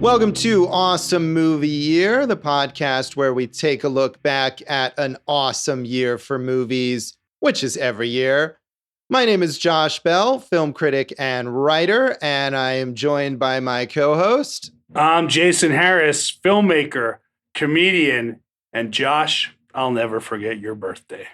Welcome to Awesome Movie Year, the podcast where we take a look back at an awesome year for movies, which is every year. My name is Josh Bell, film critic and writer, and I am joined by my co-host. I'm Jason Harris, filmmaker, comedian, and Josh, I'll never forget your birthday.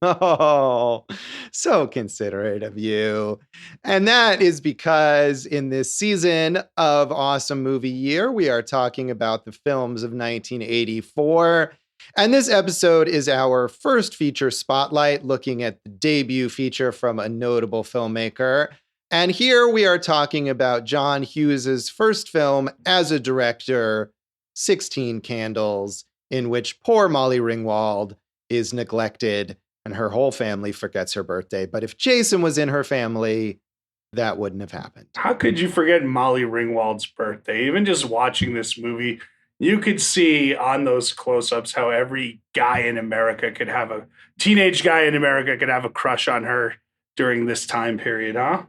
Oh, so considerate of you. And that is because in this season of Awesome Movie Year, we are talking about the films of 1984. And this episode is our first feature spotlight, looking at the debut feature from a notable filmmaker. And here we are talking about John Hughes's first film as a director, 16 Candles, in which poor Molly Ringwald is neglected and her whole family forgets her birthday. But if Jason was in her family, that wouldn't have happened. How could you forget Molly Ringwald's birthday? Even just watching this movie, you could see on those close-ups how every guy in America could have a teenage guy in America could have a crush on her during this time period, huh?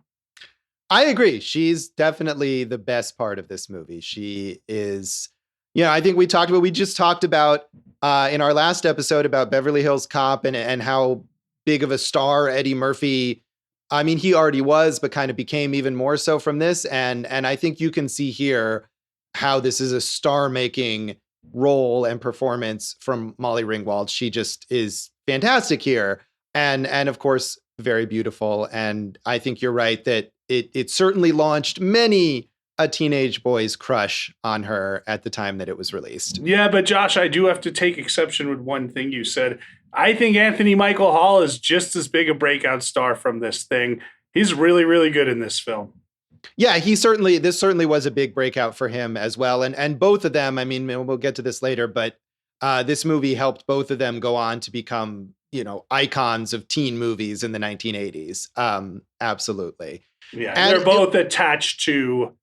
I agree. She's definitely the best part of this movie. She is, I think we just talked about in our last episode about Beverly Hills Cop and how big of a star Eddie Murphy, I mean, he already was, but kind of became even more so from this. And I think you can see here how this is a star-making role and performance from Molly Ringwald. She just is fantastic here. And of course, very beautiful. And I think you're right that it certainly launched many a teenage boy's crush on her at the time that it was released. Yeah, but Josh, I do have to take exception with one thing you said. I think Anthony Michael Hall is just as big a breakout star from this thing. He's really, really good in this film. Yeah, this certainly was a big breakout for him as well. And both of them, I mean, we'll get to this later, but this movie helped both of them go on to become, icons of teen movies in the 1980s. Absolutely. Yeah, and they're both attached to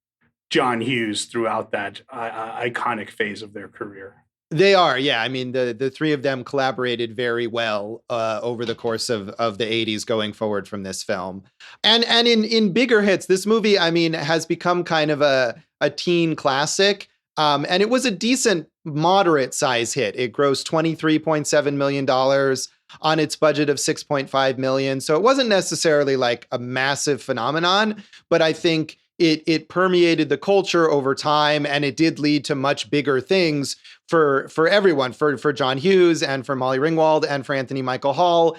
John Hughes throughout that iconic phase of their career. They are, yeah. I mean, the three of them collaborated very well over the course of the 80s going forward from this film. And in bigger hits, this movie, I mean, has become kind of a teen classic. And it was a decent, moderate size hit. It grossed $23.7 million on its budget of $6.5 million. So it wasn't necessarily like a massive phenomenon, but I think it permeated the culture over time, and it did lead to much bigger things for everyone, for John Hughes and for Molly Ringwald and for Anthony Michael Hall.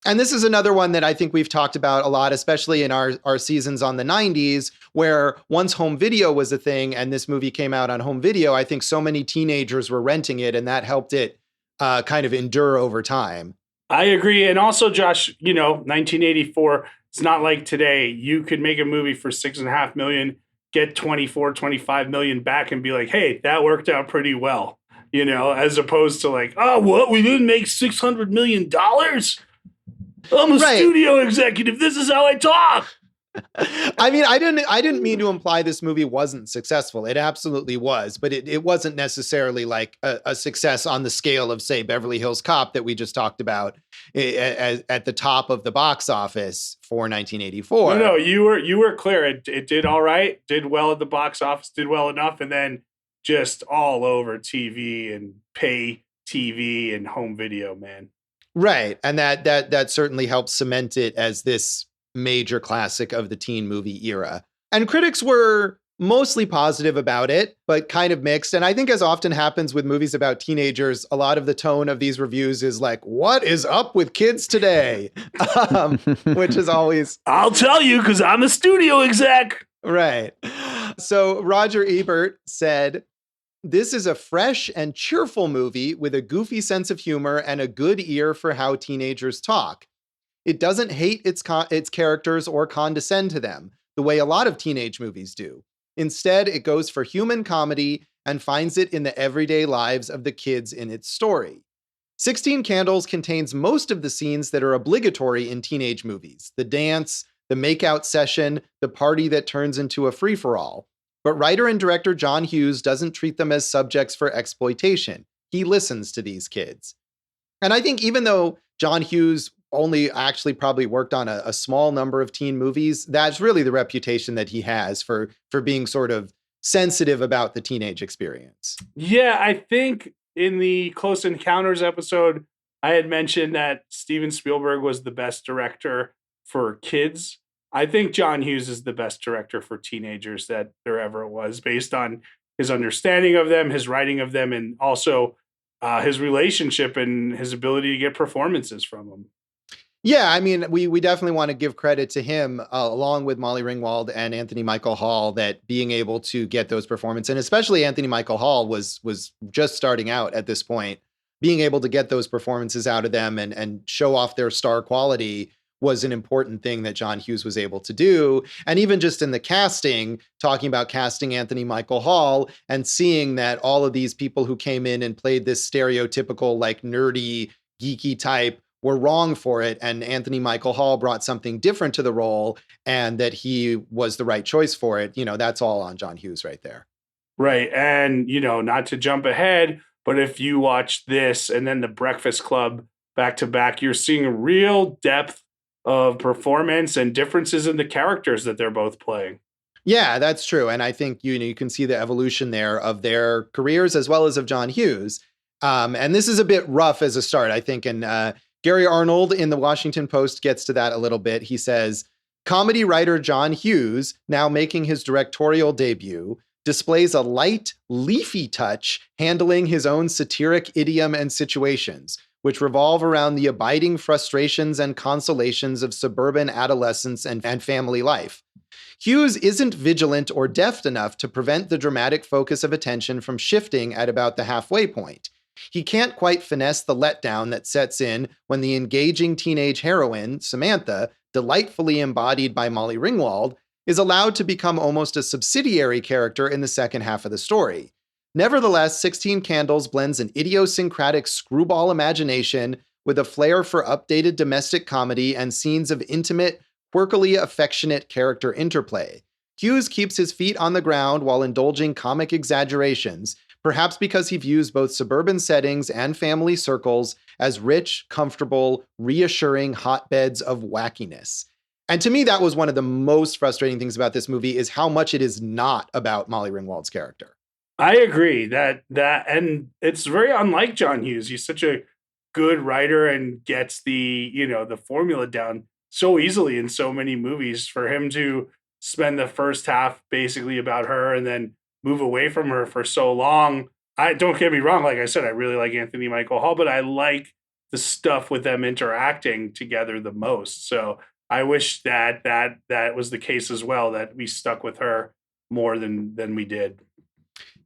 And this is another one that I think we've talked about a lot, especially in our seasons on the 90s, where once home video was a thing and this movie came out on home video, I think so many teenagers were renting it, and that helped it kind of endure over time. I agree. And also, Josh, 1984, it's not like today. You could make a movie for $6.5 million, get 24-25 million back and be like, hey, that worked out pretty well, as opposed to like, oh, what? We didn't make $600 million? I'm a studio executive. This is how I talk. I mean, I didn't mean to imply this movie wasn't successful. It absolutely was, but it wasn't necessarily like a success on the scale of, say, Beverly Hills Cop that we just talked about at the top of the box office for 1984. No, you were clear. It did all right, did well at the box office, did well enough, and then just all over TV and pay TV and home video, man. Right, and that certainly helped cement it as this major classic of the teen movie era. And critics were mostly positive about it, but kind of mixed. And I think, as often happens with movies about teenagers, a lot of the tone of these reviews is like, what is up with kids today? Which is always... I'll tell you, because I'm a studio exec. Right. So Roger Ebert said, "This is a fresh and cheerful movie with a goofy sense of humor and a good ear for how teenagers talk. It doesn't hate its characters or condescend to them, the way a lot of teenage movies do. Instead, it goes for human comedy and finds it in the everyday lives of the kids in its story. 16 Candles contains most of the scenes that are obligatory in teenage movies: the dance, the makeout session, the party that turns into a free-for-all. But writer and director John Hughes doesn't treat them as subjects for exploitation. He listens to these kids." And I think even though John Hughes only actually probably worked on a small number of teen movies, that's really the reputation that he has for being sort of sensitive about the teenage experience. Yeah, I think in the Close Encounters episode, I had mentioned that Steven Spielberg was the best director for kids. I think John Hughes is the best director for teenagers that there ever was, based on his understanding of them, his writing of them, and also his relationship and his ability to get performances from them. Yeah, I mean, we definitely want to give credit to him, along with Molly Ringwald and Anthony Michael Hall, that being able to get those performances, and especially Anthony Michael Hall was just starting out at this point, being able to get those performances out of them and show off their star quality was an important thing that John Hughes was able to do. And even just in the casting, talking about casting Anthony Michael Hall and seeing that all of these people who came in and played this stereotypical, like, nerdy, geeky type were wrong for it. And Anthony Michael Hall brought something different to the role, and that he was the right choice for it. That's all on John Hughes right there. Right. And, not to jump ahead, but if you watch this and then The Breakfast Club back to back, you're seeing a real depth of performance and differences in the characters that they're both playing. Yeah, that's true. And I think, you can see the evolution there of their careers as well as of John Hughes. And this is a bit rough as a start, I think. And Gary Arnold in the Washington Post gets to that a little bit. He says, comedy writer John Hughes, now making his directorial debut, displays a light, leafy touch handling his own satiric idiom and situations, which revolve around the abiding frustrations and consolations of suburban adolescence and family life. Hughes isn't vigilant or deft enough to prevent the dramatic focus of attention from shifting at about the halfway point. He can't quite finesse the letdown that sets in when the engaging teenage heroine, Samantha, delightfully embodied by Molly Ringwald, is allowed to become almost a subsidiary character in the second half of the story. Nevertheless, 16 Candles blends an idiosyncratic screwball imagination with a flair for updated domestic comedy and scenes of intimate, quirkily affectionate character interplay. Hughes keeps his feet on the ground while indulging comic exaggerations, perhaps because he views both suburban settings and family circles as rich, comfortable, reassuring hotbeds of wackiness. And to me, that was one of the most frustrating things about this movie, is how much it is not about Molly Ringwald's character. I agree that and it's very unlike John Hughes. He's such a good writer and gets the formula down so easily in so many movies. For him to spend the first half basically about her and then move away from her for so long. Don't get me wrong, like I said, I really like Anthony Michael Hall, but I like the stuff with them interacting together the most. So I wish that was the case as well, that we stuck with her more than we did.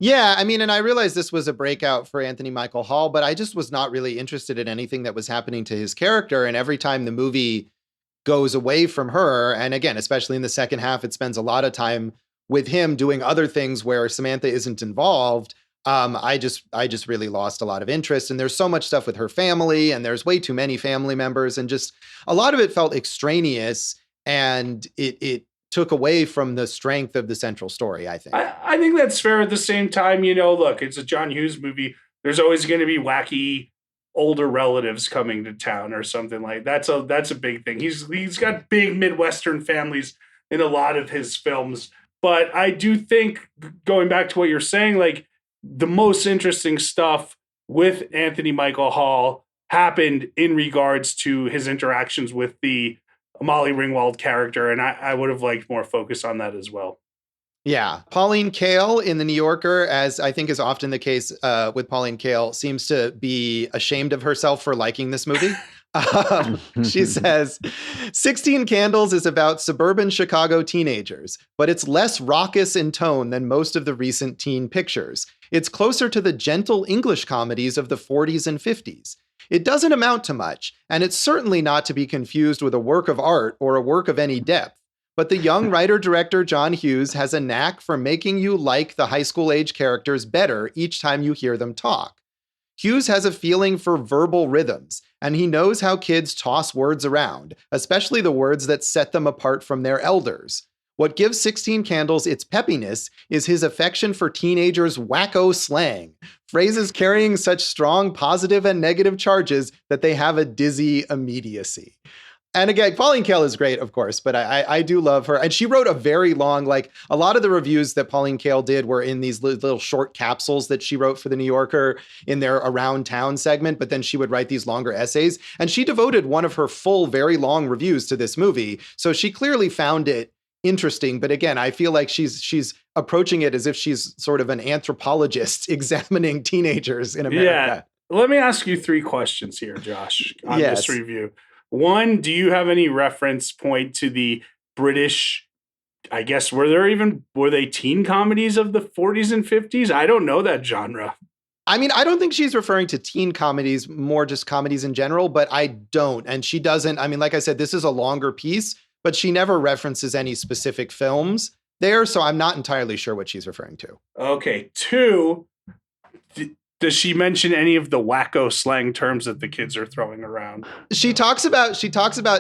Yeah, I mean, and I realized this was a breakout for Anthony Michael Hall, but I just was not really interested in anything that was happening to his character. And every time the movie goes away from her, and again, especially in the second half, it spends a lot of time with him doing other things where Samantha isn't involved. I just really lost a lot of interest. And there's so much stuff with her family, and there's way too many family members, and just a lot of it felt extraneous, and it took away from the strength of the central story, I think. I think that's fair. At the same time, look, it's a John Hughes movie. There's always going to be wacky older relatives coming to town or something like that. That's a big thing. He's got big Midwestern families in a lot of his films. But I do think, going back to what you're saying, like, the most interesting stuff with Anthony Michael Hall happened in regards to his interactions with the Molly Ringwald character. And I would have liked more focus on that as well. Yeah. Pauline Kael in The New Yorker, as I think is often the case with Pauline Kael, seems to be ashamed of herself for liking this movie. She says, 16 Candles is about suburban Chicago teenagers, but it's less raucous in tone than most of the recent teen pictures. It's closer to the gentle English comedies of the 40s and 50s. It doesn't amount to much, and it's certainly not to be confused with a work of art or a work of any depth. But the young writer-director John Hughes has a knack for making you like the high school-age characters better each time you hear them talk. Hughes has a feeling for verbal rhythms, and he knows how kids toss words around, especially the words that set them apart from their elders. What gives 16 Candles its peppiness is his affection for teenagers' wacko slang, phrases carrying such strong positive and negative charges that they have a dizzy immediacy. And again, Pauline Kael is great, of course, but I do love her. And she wrote a very long, like a lot of the reviews that Pauline Kael did were in these little short capsules that she wrote for the New Yorker in their Around Town segment. But then she would write these longer essays. And she devoted one of her full, very long reviews to this movie. So she clearly found it interesting. But again, I feel like she's approaching it as if she's sort of an anthropologist examining teenagers in America. Yeah. Let me ask you 3 questions here, Josh, on Yes. this review. 1, do you have any reference point to the British, I guess, were they teen comedies of the 40s and 50s? I don't know that genre. I mean, I don't think she's referring to teen comedies, more just comedies in general, but I don't. And she doesn't, I mean, like I said, this is a longer piece, but she never references any specific films there. So I'm not entirely sure what she's referring to. Okay. 2, does she mention any of the wacko slang terms that the kids are throwing around? She talks about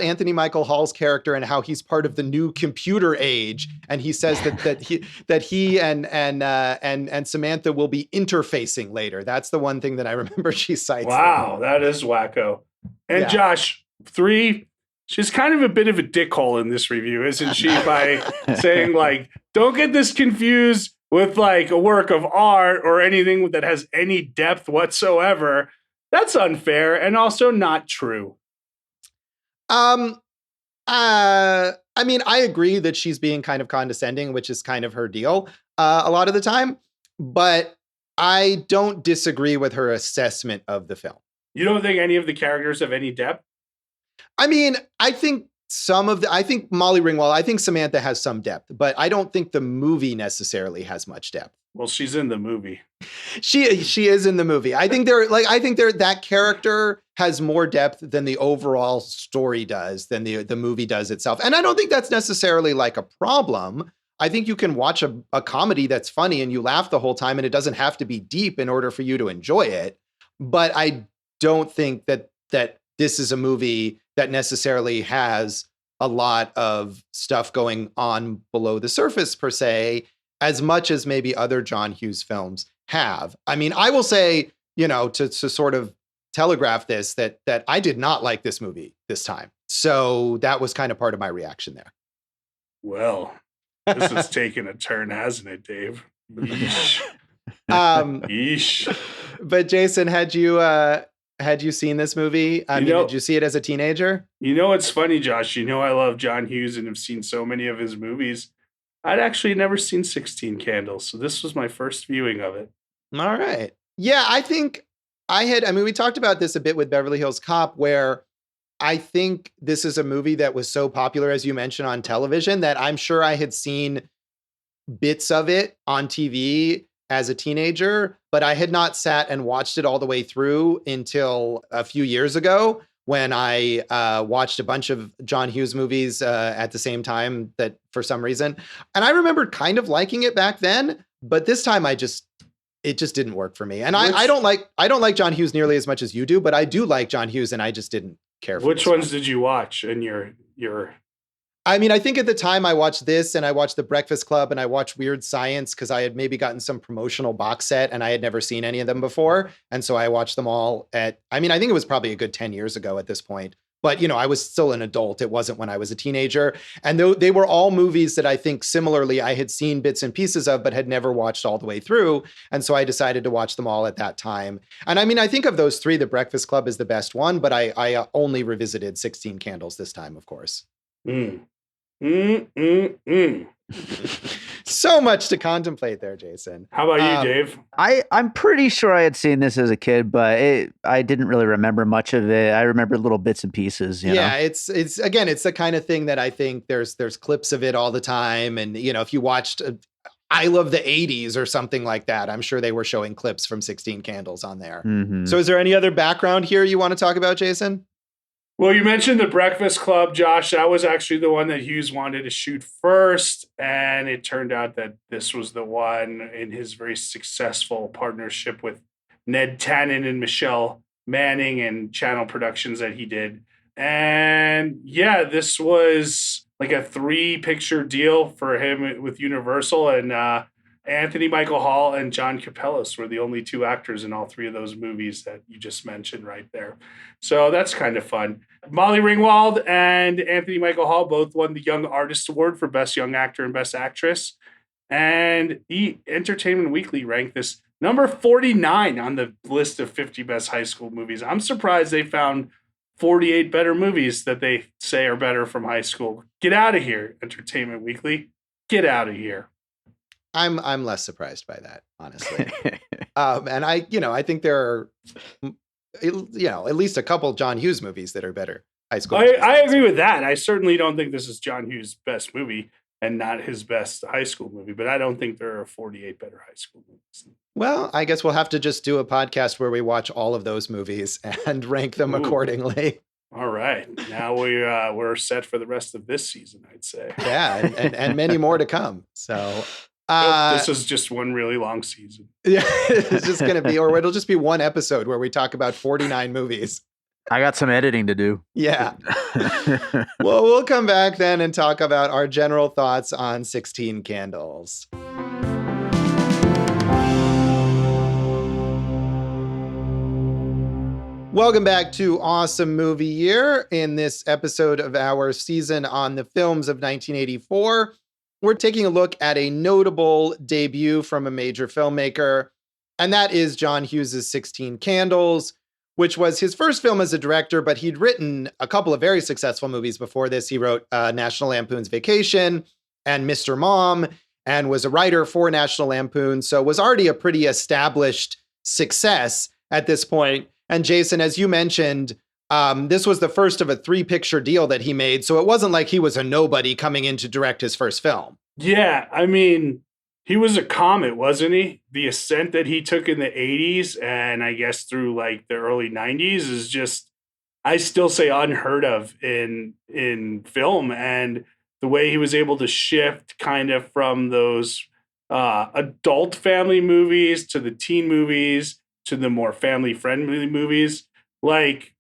Anthony Michael Hall's character and how he's part of the new computer age, and he says that he and Samantha will be interfacing later. That's the one thing that I remember she cites. Wow, that is wacko. And yeah. Josh, 3, she's kind of a bit of a dickhole in this review, isn't she? By saying like, don't get this confused with like a work of art or anything that has any depth whatsoever. That's unfair and also not true. I mean, I agree that she's being kind of condescending, which is kind of her deal a lot of the time, but I don't disagree with her assessment of the film. You don't think any of the characters have any depth? I mean, I think I think Molly Ringwald, I think Samantha has some depth, but I don't think the movie necessarily has much depth. Well, she's in the movie. She is in the movie. I think that character has more depth than the overall story does, than the movie does itself. And I don't think that's necessarily like a problem. I think you can watch a comedy that's funny and you laugh the whole time, and it doesn't have to be deep in order for you to enjoy it. But I don't think that this is a movie that necessarily has a lot of stuff going on below the surface per se, as much as maybe other John Hughes films have. I mean, I will say, to sort of telegraph this, that I did not like this movie this time. So that was kind of part of my reaction there. Well, this has taken a turn, hasn't it, Dave? Yeesh. Yeesh. But Jason, had you seen this movie? I mean, did you see it as a teenager? You know, it's funny, Josh. You know, I love John Hughes and have seen so many of his movies. I'd actually never seen 16 Candles, so this was my first viewing of it. All right. Yeah, I think we talked about this a bit with Beverly Hills Cop, where I think this is a movie that was so popular, as you mentioned, on television, that I'm sure I had seen bits of it on TV as a teenager, but I had not sat and watched it all the way through until a few years ago, when I watched a bunch of John Hughes movies at the same time, that for some reason. And I remember kind of liking it back then, but this time it just didn't work for me. And I don't like John Hughes nearly as much as you do, but I do like John Hughes, and I just didn't care for Which ones did you watch in your I mean, I think at the time I watched this, and I watched The Breakfast Club, and I watched Weird Science because I had maybe gotten some promotional box set and I had never seen any of them before. And so I watched them all I think it was probably a good 10 years ago at this point. But, I was still an adult. It wasn't when I was a teenager. And they were all movies that I think similarly I had seen bits and pieces of, but had never watched all the way through. And so I decided to watch them all at that time. And I mean, I think of those 3, The Breakfast Club is the best one, but I only revisited 16 Candles this time, of course. So much to contemplate there, Jason. How about you, Dave? I'm pretty sure I had seen this as a kid, but I didn't really remember much of it. I remember little bits and pieces. You know? It's the kind of thing that I think there's clips of it all the time. And, if you watched I Love the 80s or something like that, I'm sure they were showing clips from 16 Candles on there. Mm-hmm. So is there any other background here you want to talk about, Jason? Well, you mentioned The Breakfast Club, Josh. That was actually the one that Hughes wanted to shoot first. And it turned out that this was the one in his very successful partnership with Ned Tannen and Michelle Manning and Channel Productions that he did. And yeah, this was like a 3-picture deal for him with Universal. And Anthony Michael Hall and John Capellos were the only two actors in all three of those movies that you just mentioned right there. So that's kind of fun. Molly Ringwald and Anthony Michael Hall both won the Young Artist Award for Best Young Actor and Best Actress. And Entertainment Weekly ranked this number 49 on the list of 50 best high school movies. I'm surprised they found 48 better movies that they say are better from high school. Get out of here, Entertainment Weekly. Get out of here. I'm less surprised by that, honestly. And I think there are, at least a couple John Hughes movies that are better high school. I agree with that. I certainly don't think this is John Hughes' best movie and not his best high school movie, but I don't think there are 48 better high school movies. Well, I guess we'll have to just do a podcast where we watch all of those movies and rank them accordingly. All right. Now we're set for the rest of this season, I'd say. Yeah, and many more to come. So this is just one really long season. Yeah, it's just going to be, or it'll just be one episode where we talk about 49 movies. I got some editing to do. Yeah. Well, we'll come back then and talk about our general thoughts on 16 Candles. Welcome back to Awesome Movie Year. In this episode of our season on the films of 1984, we're taking a look at a notable debut from a major filmmaker, and that is John Hughes' 16 Candles, which was his first film as a director, but he'd written a couple of very successful movies before this. He wrote National Lampoon's Vacation and Mr. Mom, and was a writer for National Lampoon, so was already a pretty established success at this point. And Jason, as you mentioned, this was the first of a 3-picture deal that he made, so it wasn't like he was a nobody coming in to direct his first film. Yeah, I mean, he was a comet, wasn't he? The ascent that he took in the 80s and I guess through like the early 90s is just, I still say, unheard of in film. And the way he was able to shift kind of from those adult family movies to the teen movies to the more family-friendly movies, like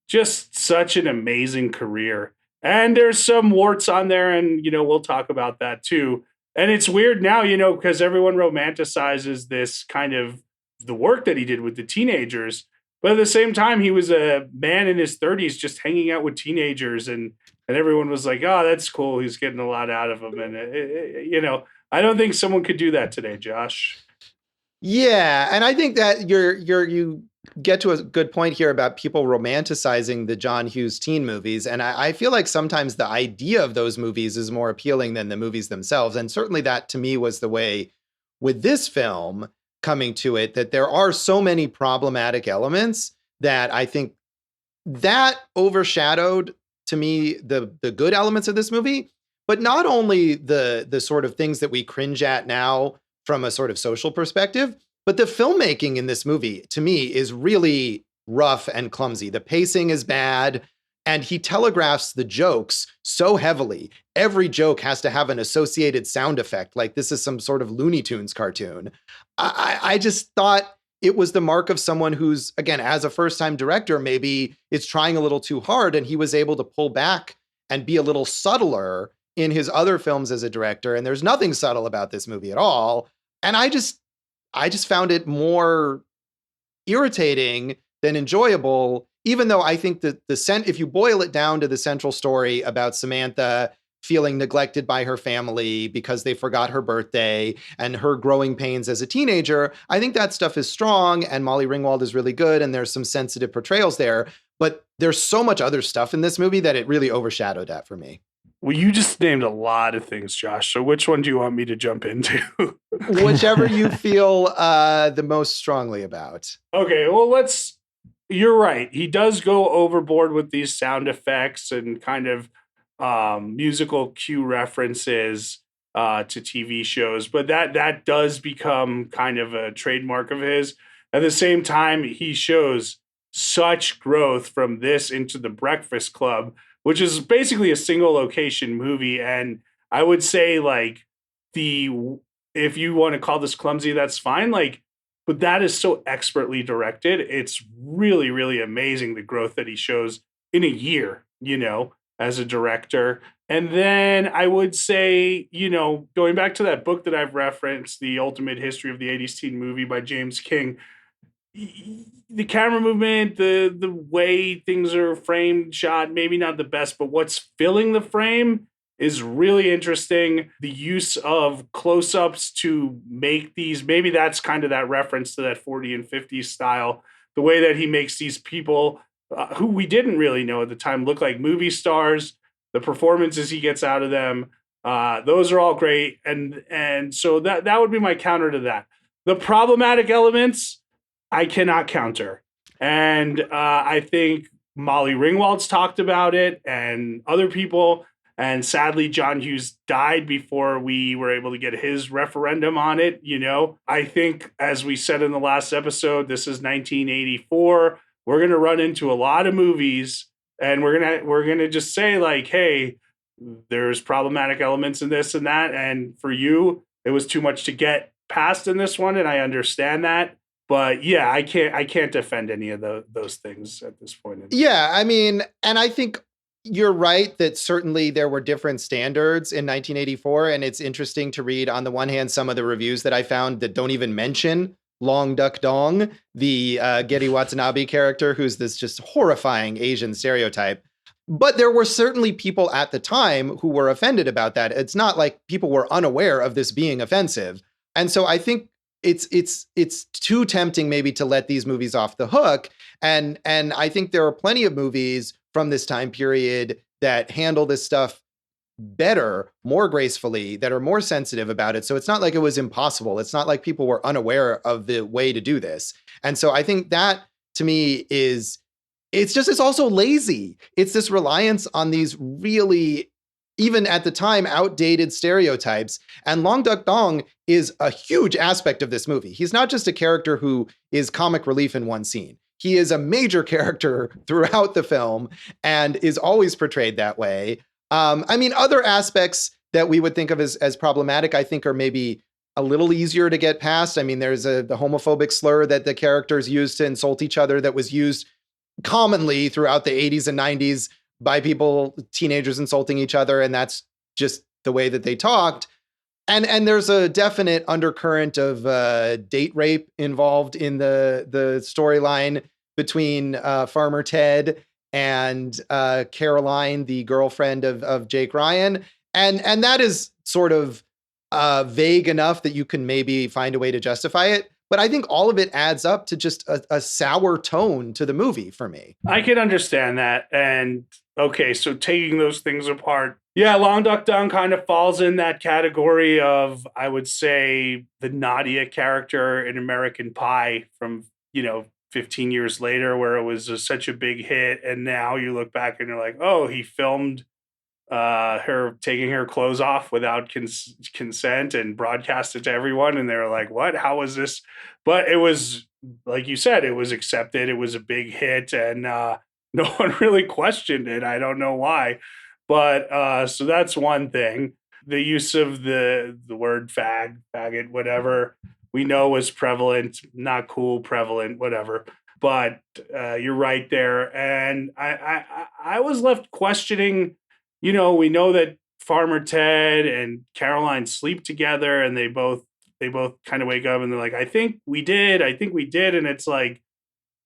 just such an amazing career. And there's some warts on there, and, we'll talk about that too. And it's weird now, because everyone romanticizes this kind of the work that he did with the teenagers. But at the same time, he was a man in his 30s just hanging out with teenagers. And everyone was like, oh, that's cool. He's getting a lot out of them. And, I don't think someone could do that today, Josh. Yeah. And I think that you get to a good point here about people romanticizing the John Hughes teen movies. And I feel like sometimes the idea of those movies is more appealing than the movies themselves. And certainly that to me was the way with this film coming to it, that there are so many problematic elements that I think that overshadowed to me the good elements of this movie, but not only the sort of things that we cringe at now from a sort of social perspective, but the filmmaking in this movie, to me, is really rough and clumsy. The pacing is bad, and he telegraphs the jokes so heavily. Every joke has to have an associated sound effect, like this is some sort of Looney Tunes cartoon. I just thought it was the mark of someone who's, again, as a first-time director, maybe is trying a little too hard, and he was able to pull back and be a little subtler in his other films as a director, and there's nothing subtle about this movie at all. And I just found it more irritating than enjoyable, even though I think that if you boil it down to the central story about Samantha feeling neglected by her family because they forgot her birthday and her growing pains as a teenager, I think that stuff is strong, and Molly Ringwald is really good, and there's some sensitive portrayals there. But there's so much other stuff in this movie that it really overshadowed that for me. Well, you just named a lot of things, Josh. So which one do you want me to jump into? Whichever you feel the most strongly about. Okay, well, you're right. He does go overboard with these sound effects and kind of musical cue references to TV shows. But that does become kind of a trademark of his. At the same time, he shows such growth from this into The Breakfast Club, which is basically a single location movie. And I would say, like, if you want to call this clumsy, that's fine. Like, but that is so expertly directed. It's really, really amazing the growth that he shows in a year, as a director. And then I would say, going back to that book that I've referenced, The Ultimate History of the 80s Teen Movie by James King, the camera movement, the way things are framed, shot, maybe not the best, but what's filling the frame is really interesting. The use of close-ups to make these, maybe that's kind of that reference to that 40 and 50s style, the way that he makes these people who we didn't really know at the time look like movie stars, the performances he gets out of them, those are all great. And so that would be my counter to that. The problematic elements, I cannot counter. And I think Molly Ringwald's talked about it and other people. And sadly, John Hughes died before we were able to get his referendum on it. I think, as we said in the last episode, this is 1984. We're going to run into a lot of movies and we're going to just say like, hey, there's problematic elements in this and that. And for you, it was too much to get past in this one. And I understand that. But yeah, I can't defend any of those things at this point. Yeah, I mean, and I think you're right that certainly there were different standards in 1984. And it's interesting to read, on the one hand, some of the reviews that I found that don't even mention Long Duck Dong, the Gedde Watanabe character, who's this just horrifying Asian stereotype. But there were certainly people at the time who were offended about that. It's not like people were unaware of this being offensive. And so I think it's too tempting maybe to let these movies off the hook. And I think there are plenty of movies from this time period that handle this stuff better, more gracefully, that are more sensitive about it. So it's not like it was impossible. It's not like people were unaware of the way to do this. And so I think that, to me, it's also lazy. It's this reliance on these really, even at the time, outdated stereotypes. And Long Duck Dong is a huge aspect of this movie. He's not just a character who is comic relief in one scene. He is a major character throughout the film and is always portrayed that way. I mean, other aspects that we would think of as problematic, I think, are maybe a little easier to get past. I mean, there's the homophobic slur that the characters used to insult each other that was used commonly throughout the 80s and 90s by teenagers insulting each other. And that's just the way that they talked. And there's a definite undercurrent of date rape involved in the storyline between Farmer Ted and Caroline, the girlfriend of Jake Ryan. And that is sort of vague enough that you can maybe find a way to justify it. But I think all of it adds up to just a sour tone to the movie for me. I can understand that. And okay, so taking those things apart, yeah, Long Duck Dong kind of falls in that category of, I would say, the Nadia character in American Pie from, 15 years later, where it was such a big hit. And now you look back and you're like, oh, he filmed her taking her clothes off without consent and broadcast it to everyone. And they were like, what? How was this? But it was, like you said, it was accepted. It was a big hit and no one really questioned it. I don't know why. But so that's one thing. The use of the word faggot, whatever, we know was prevalent, not cool, prevalent, whatever. But you're right there. And I was left questioning, we know that Farmer Ted and Caroline sleep together and they both kind of wake up and they're like, I think we did. And it's like,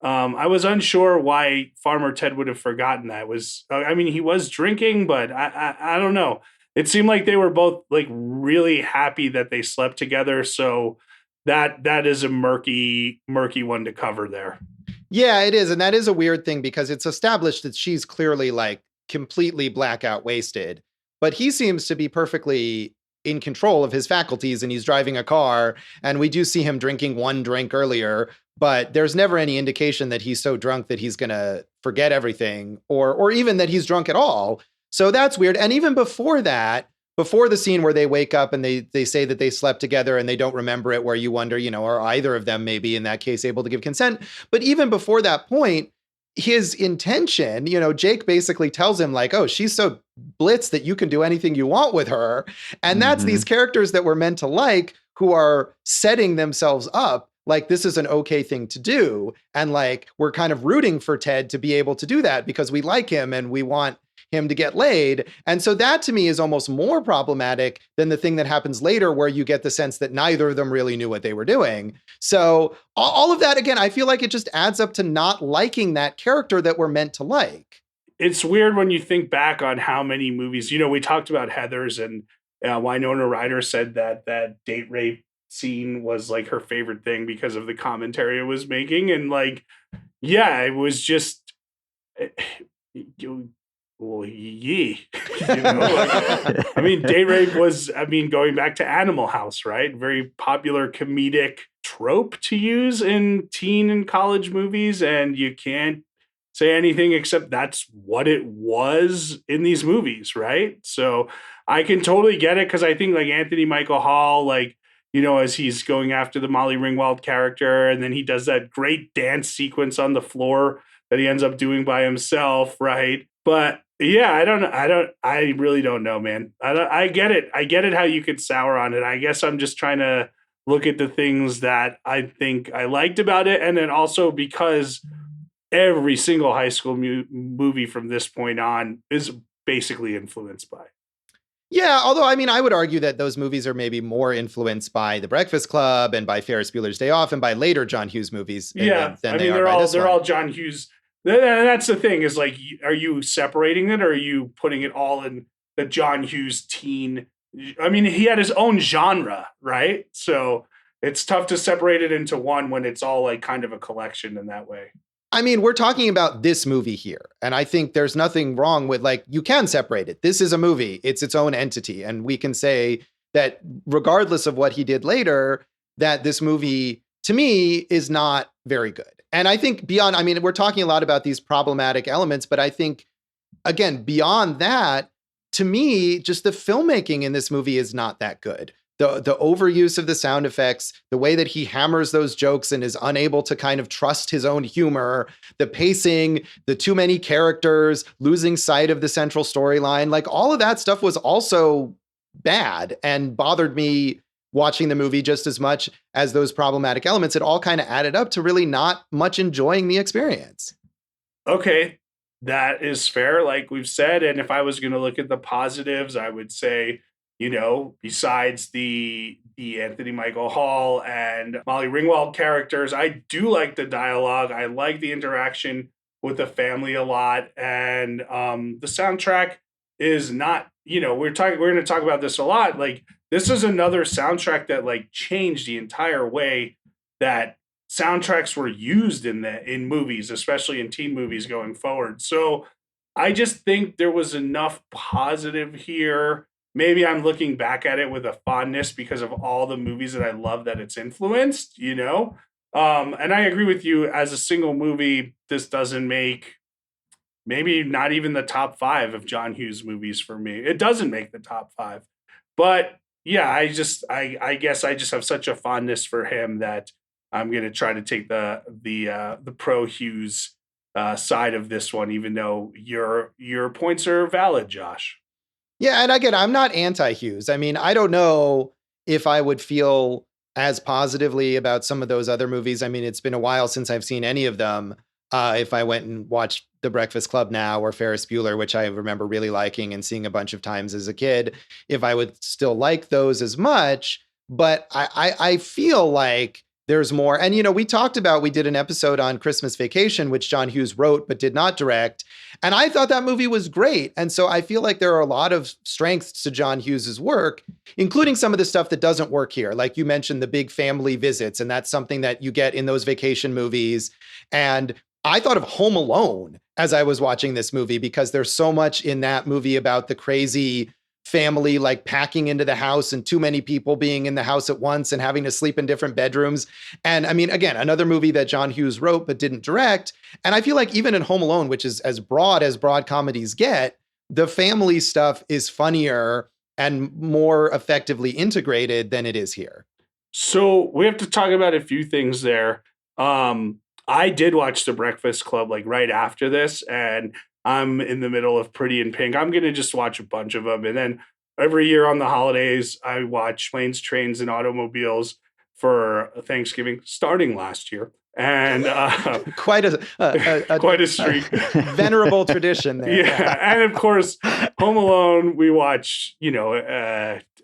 I was unsure why Farmer Ted would have forgotten that. He was drinking, but I don't know. It seemed like they were both like really happy that they slept together. So that is a murky one to cover there. Yeah, it is. And that is a weird thing because it's established that she's clearly like completely blackout wasted, but he seems to be perfectly in control of his faculties and he's driving a car. And we do see him drinking one drink earlier, but there's never any indication that he's so drunk that he's going to forget everything or even that he's drunk at all. So that's weird. And even before that, before the scene where they wake up and they say that they slept together and they don't remember it, where you wonder, are either of them maybe in that case able to give consent? But even before that point, his intention, Jake basically tells him like, oh, she's so blitzed that you can do anything you want with her. And that's these characters that we're meant to like, who are setting themselves up like this is an okay thing to do. And like, we're kind of rooting for Ted to be able to do that because we like him and we want him to get laid. And so that to me is almost more problematic than the thing that happens later where you get the sense that neither of them really knew what they were doing. So all of that, again, I feel like it just adds up to not liking that character that we're meant to like. It's weird when you think back on how many movies, we talked about Heathers, and Winona Ryder said that date rape scene was like her favorite thing because of the commentary it was making. And like, yeah, it was just, well, yee. I mean, date rape was, going back to Animal House, right? Very popular comedic trope to use in teen and college movies. And you can't say anything except that's what it was in these movies, right? So I can totally get it, because I think like Anthony Michael Hall, like, as he's going after the Molly Ringwald character, and then he does that great dance sequence on the floor that he ends up doing by himself, right? But yeah, I really don't know, man. I get it. I get it how you could sour on it. I guess I'm just trying to look at the things that I think I liked about it, and then also because every single high school movie from this point on is basically influenced by. Yeah, although I would argue that those movies are maybe more influenced by The Breakfast Club and by Ferris Bueller's Day Off and by later John Hughes movies. Yeah, than they're all John Hughes. That's the thing, is like, are you separating it, or are you putting it all in the John Hughes teen? He had his own genre, right? So it's tough to separate it into one when it's all like kind of a collection in that way. We're talking about this movie here, and I think there's nothing wrong with, like, you can separate it. This is a movie. It's its own entity. And we can say that regardless of what he did later, that this movie, to me, is not very good. And I think beyond, we're talking a lot about these problematic elements, but I think, again, beyond that, to me, just the filmmaking in this movie is not that good. The overuse of the sound effects, the way that he hammers those jokes and is unable to kind of trust his own humor, the pacing, the too many characters, losing sight of the central storyline, like all of that stuff was also bad and bothered me watching the movie just as much as those problematic elements. It all kind of added up to really not much enjoying the experience. Okay, that is fair, like we've said. And if I was going to look at the positives, I would say, besides the Anthony Michael Hall and Molly Ringwald characters, I do like the dialogue. I like the interaction with the family a lot. And the soundtrack is not, we're going to talk about this a lot. Like, this is another soundtrack that like changed the entire way that soundtracks were used in movies, especially in teen movies going forward. So I just think there was enough positive here. Maybe I'm looking back at it with a fondness because of all the movies that I love that it's influenced, And I agree with you, as a single movie, this doesn't make maybe not even the top 5 of John Hughes movies for me. It doesn't make the top 5. But yeah, I guess I just have such a fondness for him that I'm going to try to take the pro Hughes side of this one, even though your points are valid, Josh. Yeah, and again, I'm not anti-Hughes. I don't know if I would feel as positively about some of those other movies. It's been a while since I've seen any of them. If I went and watched The Breakfast Club now or Ferris Bueller, which I remember really liking and seeing a bunch of times as a kid, if I would still like those as much. But I feel like there's more. And, we did an episode on Christmas Vacation, which John Hughes wrote but did not direct. And I thought that movie was great. And so I feel like there are a lot of strengths to John Hughes's work, including some of the stuff that doesn't work here. Like you mentioned, the big family visits, and that's something that you get in those vacation movies. And I thought of Home Alone as I was watching this movie, because there's so much in that movie about the crazy family like packing into the house and too many people being in the house at once and having to sleep in different bedrooms. And again, another movie that John Hughes wrote but didn't direct. And I feel like even in Home Alone, which is as broad comedies get, the family stuff is funnier and more effectively integrated than it is here. So we have to talk about a few things there. I did watch The Breakfast Club like right after this, and I'm in the middle of Pretty in Pink. I'm going to just watch a bunch of them. And then every year on the holidays, I watch Planes, Trains, and Automobiles. for Thanksgiving starting last year. And quite quite a streak. Venerable tradition there. Yeah. And of course, Home Alone, we watch,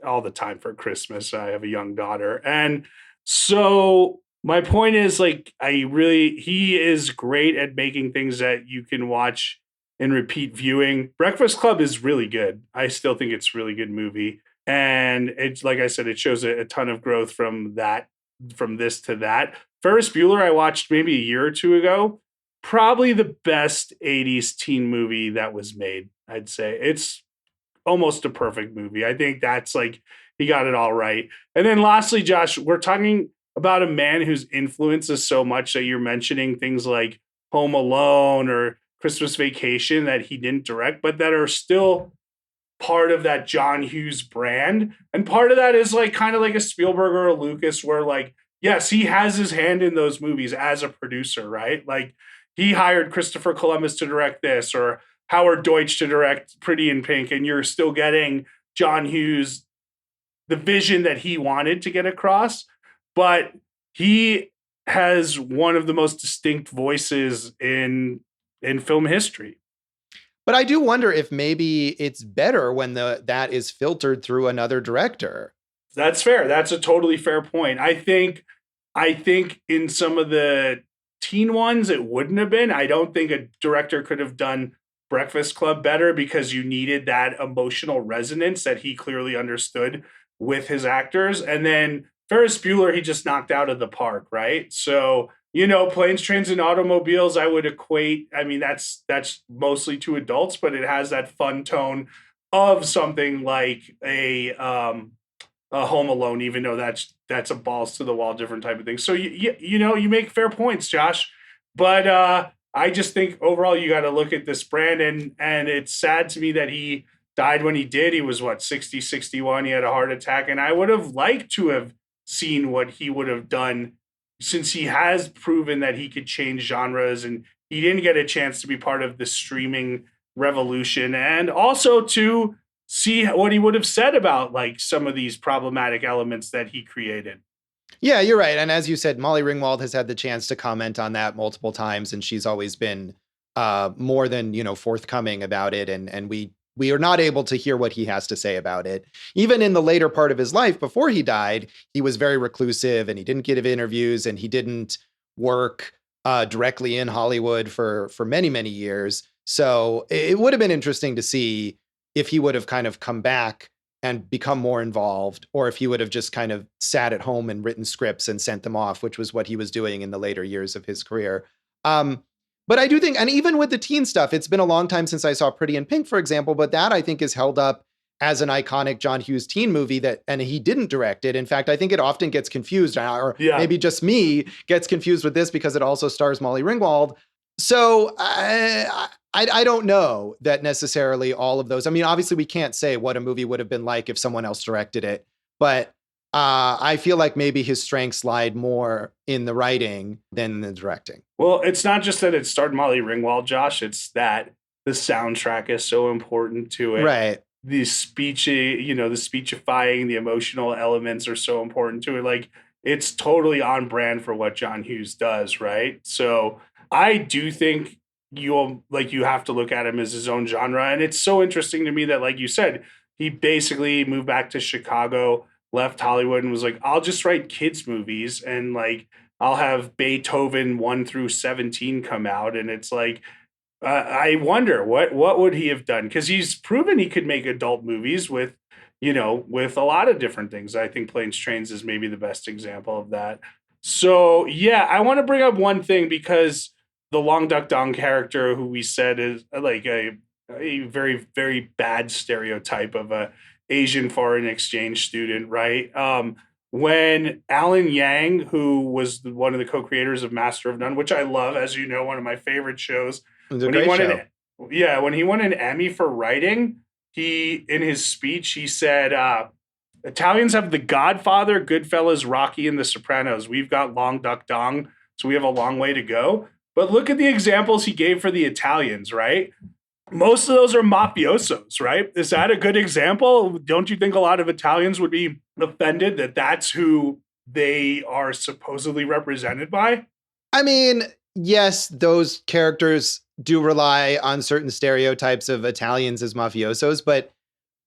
all the time for Christmas. I have a young daughter. And so my point is, like, he is great at making things that you can watch and repeat viewing. Breakfast Club is really good. I still think it's a really good movie. And it's, like I said, it shows a ton of growth from this to that. Ferris Bueller, I watched maybe a year or two ago. Probably the best 80s teen movie that was made, I'd say. It's almost a perfect movie. I think that's like, he got it all right. And then lastly, Josh, we're talking about a man whose influence is so much that you're mentioning things like Home Alone or Christmas Vacation that he didn't direct, but that are still part of that John Hughes brand. And part of that is like kind of like a Spielberg or a Lucas, where like, yes, he has his hand in those movies as a producer, right? Like, he hired Christopher Columbus to direct this, or Howard Deutsch to direct Pretty in Pink, and you're still getting John Hughes, the vision that he wanted to get across. But he has one of the most distinct voices in film history. But I do wonder if maybe it's better when that is filtered through another director. That's fair. That's a totally fair point. I think in some of the teen ones, it wouldn't have been. I don't think a director could have done Breakfast Club better, because you needed that emotional resonance that he clearly understood with his actors. And then Ferris Bueller, he just knocked out of the park, right? So, Planes, Trains, and Automobiles, I would equate. I mean, that's mostly to adults, but it has that fun tone of something like a Home Alone, even though that's a balls to the wall, different type of thing. So you make fair points, Josh, but I just think overall you got to look at this brand, and it's sad to me that he died when he did. He was 60, 61. He had a heart attack, and I would have liked to have seen what he would have done, since he has proven that he could change genres, and he didn't get a chance to be part of the streaming revolution, and also to see what he would have said about like some of these problematic elements that he created. Yeah, you're right. And as you said, Molly Ringwald has had the chance to comment on that multiple times, and she's always been more than, forthcoming about it. And we are not able to hear what he has to say about it. Even in the later part of his life, before he died, he was very reclusive, and he didn't give interviews, and he didn't work directly in Hollywood for many, many years. So it would have been interesting to see if he would have kind of come back and become more involved, or if he would have just kind of sat at home and written scripts and sent them off, which was what he was doing in the later years of his career. But I do think, and even with the teen stuff, it's been a long time since I saw Pretty in Pink, for example, but that I think is held up as an iconic John Hughes teen movie and he didn't direct it. In fact, I think it often gets confused, or maybe just me gets confused with this because it also stars Molly Ringwald. So I don't know that necessarily all of those. I mean, obviously we can't say what a movie would have been like if someone else directed it, but I feel like maybe his strengths lied more in the writing than the directing. Well, it's not just that it starred Molly Ringwald, Josh. It's that the soundtrack is so important to it. Right. The speech, the speechifying, the emotional elements are so important to it. Like, it's totally on brand for what John Hughes does, right? So I do think you have to look at him as his own genre. And it's so interesting to me that, like you said, he basically moved back to Chicago, left Hollywood, and was like, I'll just write kids movies, and like I'll have Beethoven 1 through 17 come out. And it's like, I wonder what would he have done? Because he's proven he could make adult movies with a lot of different things. I think Planes, Trains is maybe the best example of that. So yeah, I want to bring up one thing, because the Long Duck Dong character, who we said is like a very, very bad stereotype of a Asian foreign exchange student, right? When Alan Yang, who was one of the co-creators of Master of None, which I love, as you know, one of my favorite shows, when he won an Emmy for writing, in his speech, he said, Italians have The Godfather, Goodfellas, Rocky, and The Sopranos. We've got Long Duck Dong, so we have a long way to go. But look at the examples he gave for the Italians, right? Most of those are mafiosos, right? Is that a good example? Don't you think a lot of Italians would be offended that that's who they are supposedly represented by. I mean, yes, those characters do rely on certain stereotypes of Italians as mafiosos, but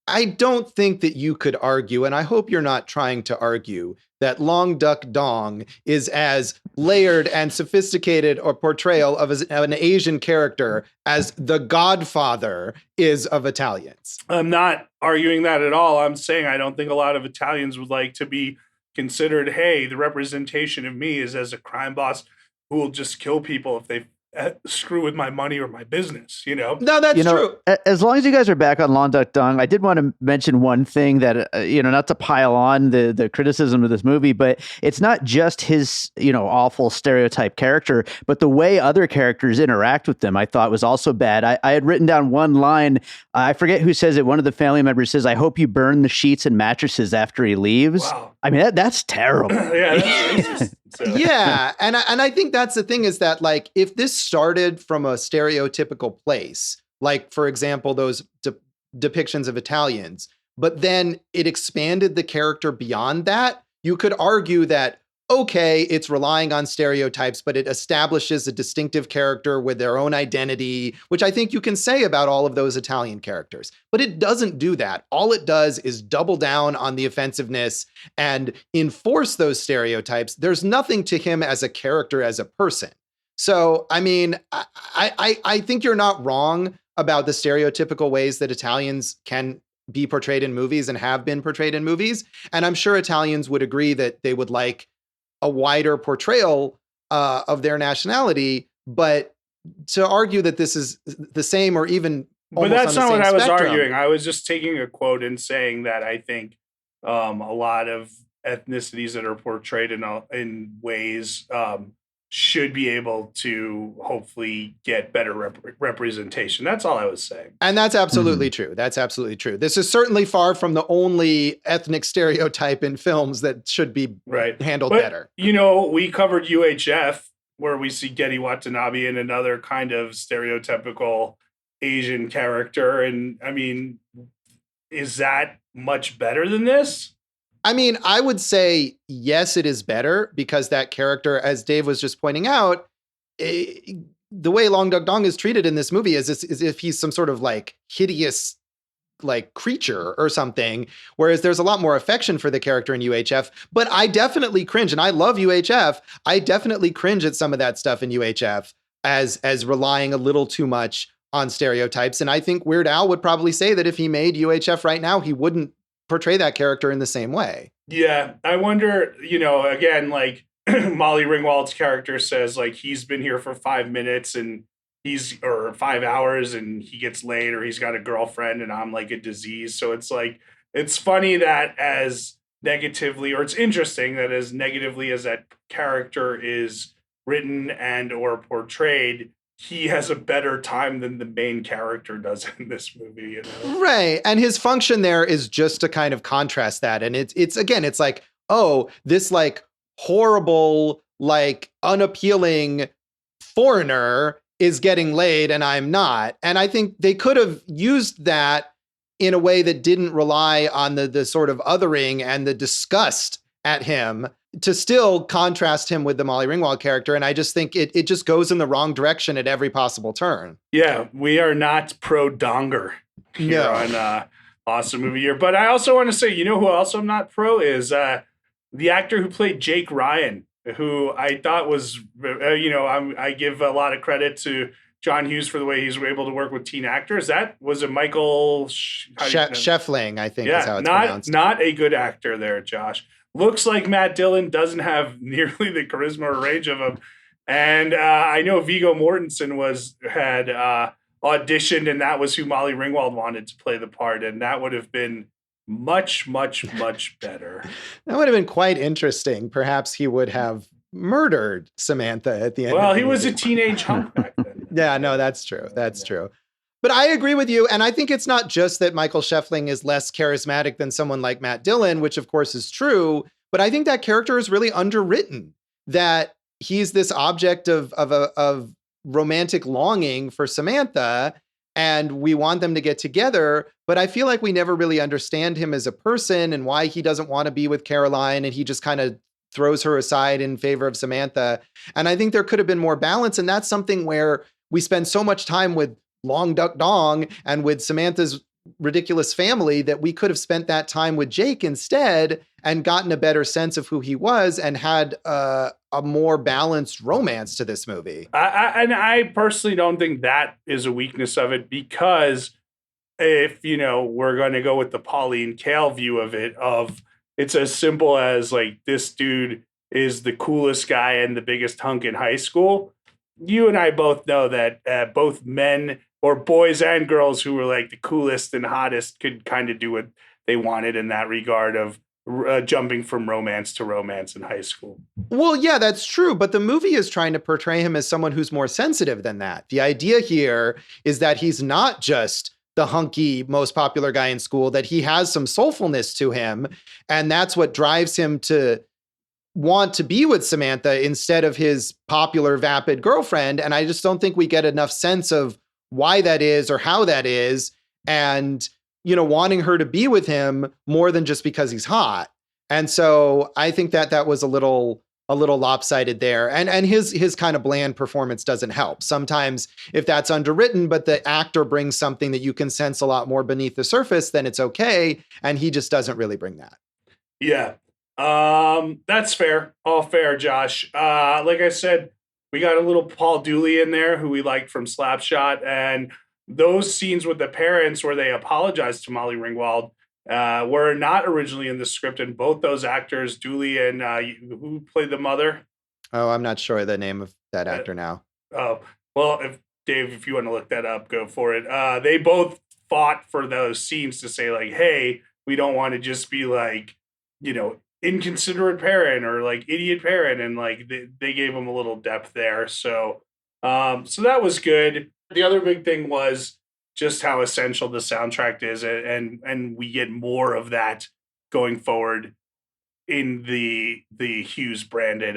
I don't think that you could argue, and I hope you're not trying to argue, that Long Duck Dong is as layered and sophisticated a portrayal of an Asian character as the Godfather is of Italians. I'm not arguing that at all. I'm saying I don't think a lot of Italians would like to be considered, hey, the representation of me is as a crime boss who will just kill people if they screw with my money or my business, you know? No, that's true. As long as you guys are back on Long Duck Dong, I did want to mention one thing that, not to pile on the criticism of this movie, but it's not just his, awful stereotype character, but the way other characters interact with them, I thought was also bad. I had written down one line. I forget who says it. One of the family members says, "I hope you burn the sheets and mattresses after he leaves." Wow. I mean, that's terrible. Yeah, that's racist. So. Yeah, and I think that's the thing is that, like, if this started from a stereotypical place, like, for example, those depictions of Italians, but then it expanded the character beyond that, you could argue that, okay, it's relying on stereotypes, but it establishes a distinctive character with their own identity, which I think you can say about all of those Italian characters. But it doesn't do that. All it does is double down on the offensiveness and enforce those stereotypes. There's nothing to him as a character, as a person. So, I mean, I think you're not wrong about the stereotypical ways that Italians can be portrayed in movies and have been portrayed in movies. And I'm sure Italians would agree that they would like a wider portrayal of their nationality, but to argue that this is the same or even but that's not what I was spectrum, arguing. I was just taking a quote and saying that I think a lot of ethnicities that are portrayed in ways should be able to hopefully get better representation. That's all I was saying. And that's absolutely true. That's absolutely true. This is certainly far from the only ethnic stereotype in films that should be handled better. We covered UHF, where we see Gedde Watanabe in another kind of stereotypical Asian character. And I mean, is that much better than this? I mean, I would say, yes, it is better because that character, as Dave was just pointing out, the way Long Duck Dong is treated in this movie is as if he's some sort of like hideous like creature or something, whereas there's a lot more affection for the character in UHF. But I definitely cringe, and I love UHF. I definitely cringe at some of that stuff in UHF as relying a little too much on stereotypes. And I think Weird Al would probably say that if he made UHF right now, he wouldn't portray that character in the same way. Yeah, I wonder, again, like Molly Ringwald's character says, like, he's been here for 5 minutes or 5 hours and he gets laid, or he's got a girlfriend and I'm like a disease. So it's like, it's funny that as negatively, or it's interesting that as negatively as that character is written and or portrayed, he has a better time than the main character does in this movie, Right. And his function there is just to kind of contrast that. And it's again, it's like, oh, this like horrible, like unappealing foreigner is getting laid and I'm not. And I think they could have used that in a way that didn't rely on the sort of othering and the disgust at him to still contrast him with the Molly Ringwald character. And I just think it just goes in the wrong direction at every possible turn. Yeah, we are not pro Donger here on Awesome Movie Year. But I also want to say, who also I'm not pro is the actor who played Jake Ryan, who I thought was, I give a lot of credit to John Hughes for the way he's able to work with teen actors. That was a Michael Schoeffling, I think is how it's pronounced. Not a good actor there, Josh. Looks like Matt Dillon doesn't have nearly the charisma or range of him. And I know Viggo Mortensen had auditioned, and that was who Molly Ringwald wanted to play the part. And that would have been much, much, much better. That would have been quite interesting. Perhaps he would have murdered Samantha at the end. Well, he was a teenage hunk back then. Yeah, no, that's true. That's true. But I agree with you. And I think it's not just that Michael Schoeffling is less charismatic than someone like Matt Dillon, which of course is true. But I think that character is really underwritten, that he's this object of romantic longing for Samantha, and we want them to get together. But I feel like we never really understand him as a person and why he doesn't want to be with Caroline. And he just kind of throws her aside in favor of Samantha. And I think there could have been more balance. And that's something where we spend so much time with Long Duck Dong and with Samantha's ridiculous family that we could have spent that time with Jake instead and gotten a better sense of who he was and had a more balanced romance to this movie. I personally don't think that is a weakness of it, because if, we're going to go with the Pauline Kael view of it, it's as simple as like, this dude is the coolest guy and the biggest hunk in high school. You and I both know that both men or boys and girls who were like the coolest and hottest could kind of do what they wanted in that regard of jumping from romance to romance in high school. Well, yeah, that's true. But the movie is trying to portray him as someone who's more sensitive than that. The idea here is that he's not just the hunky, most popular guy in school, that he has some soulfulness to him. And that's what drives him to want to be with Samantha instead of his popular, vapid girlfriend. And I just don't think we get enough sense of why that is or how that is. And, wanting her to be with him more than just because he's hot. And so I think that was a little lopsided there. And his kind of bland performance doesn't help. Sometimes if that's underwritten, but the actor brings something that you can sense a lot more beneath the surface, then it's okay. And he just doesn't really bring that. Yeah. That's fair. All fair, Josh. Like I said, we got a little Paul Dooley in there who we liked from Slapshot, and those scenes with the parents where they apologized to Molly Ringwald were not originally in the script, and both those actors, Dooley and who played the mother? Oh, I'm not sure the name of that actor now. Oh, well, if you want to look that up, go for it. They both fought for those scenes to say like, hey, we don't want to just be like, inconsiderate parent or like idiot parent, and like they gave him a little depth there. So that was good. The other big thing was just how essential the soundtrack is, and we get more of that going forward in the Hughes branded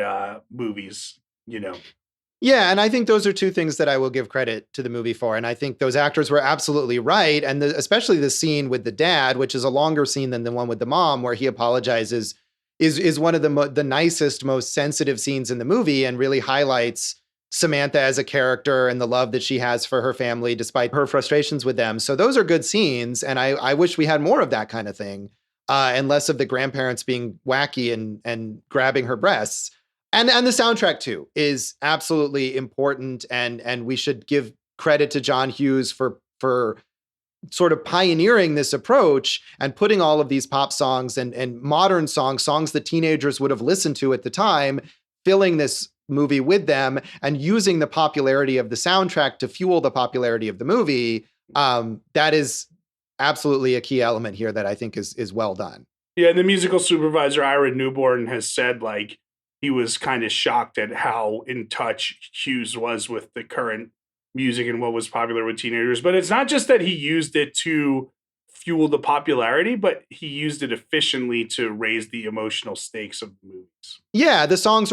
movies. Yeah, and I think those are two things that I will give credit to the movie for. And I think those actors were absolutely right. And especially the scene with the dad, which is a longer scene than the one with the mom, where he apologizes, is one of the nicest, most sensitive scenes in the movie, and really highlights Samantha as a character and the love that she has for her family, despite her frustrations with them. So those are good scenes. And I wish we had more of that kind of thing, and less of the grandparents being wacky and grabbing her breasts. And the soundtrack too is absolutely important, and we should give credit to John Hughes for sort of pioneering this approach and putting all of these pop songs and modern songs that teenagers would have listened to at the time, filling this movie with them and using the popularity of the soundtrack to fuel the popularity of the movie. That is absolutely a key element here that I think is well done. Yeah, the musical supervisor, Ira Newborn, has said like he was kind of shocked at how in touch Hughes was with the current music and what was popular with teenagers. But it's not just that he used it to fuel the popularity, but he used it efficiently to raise the emotional stakes of the movies. Yeah, the songs